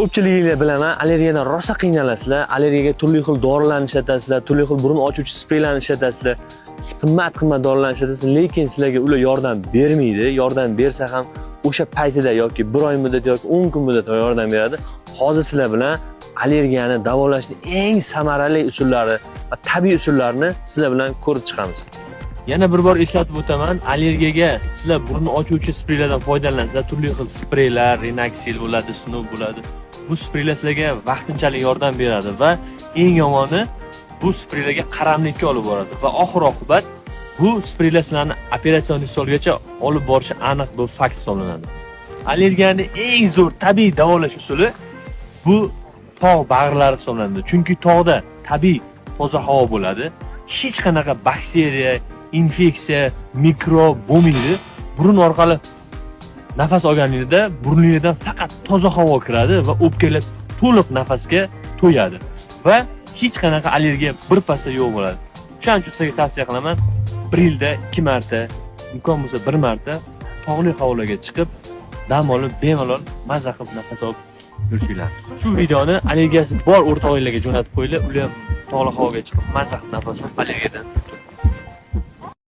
Ko'pchiliginglar bilaman, allergiyadan rosa qiynalasizlar, allergiyaga turli xil dorilarni ishlatasizlar, turli xil burun ochuvchi spreylarni ishlatasizlar, qimmat dorilarni ishlatasizlar, lekin sizlarga ular yordam bermaydi. Yordam bersa ham o'sha paytida yoki 1 oy muddat yoki 10 kun muddatda yordam beradi. Hozir sizlar bilan allergiyani davolashning eng samarali usullari va tabiiy usullarini sizlar bilan ko'rib chiqamiz. Yana bir bor eslatib o'taman, allergiyaga sizlar burun ochuvchi spreylardan foydalansanglar, turli xil spreylar, Renaxil bo'ladi, Snow bo'ladi. Bu spreylar sizlarga vaqtinchalik yordam beradi va eng yomoni bu spreylarga qaramlikka olib boradi va oxir-oqibat bu spreylar sizlarni operatsion stolgacha olib borishi aniq bu fakt hisoblanadi. Allergiyani eng zo'r tabiiy davolash usuli bu tog' bag'rlari hisoblanadi. Chunki tog'da tabiiy toza havo bo'ladi. Hech qanaqa bakteriya, infeksiya, mikrob bo'lmaydi. Burun orqali nafas olganingizda burningizdan faqat toza havo kiradi va o'pkalar to'liq nafasga to'yadi va hech qanaqa allergiya birpasda yo'q bo'ladi. Shuning uchun sizga tavsiya qilaman, 1 yilda 2 marta, imkon bo'lsa 1 marta tog'li havolarga chiqib, dam olib, bemalol maza qilib nafas olib yurishinglar. Shu videoni allergiyasi bor o'rtoqlarga jo'natib qo'yinglar, ular ham tog'li havoga chiqib maza qilib nafas olib allergiyadan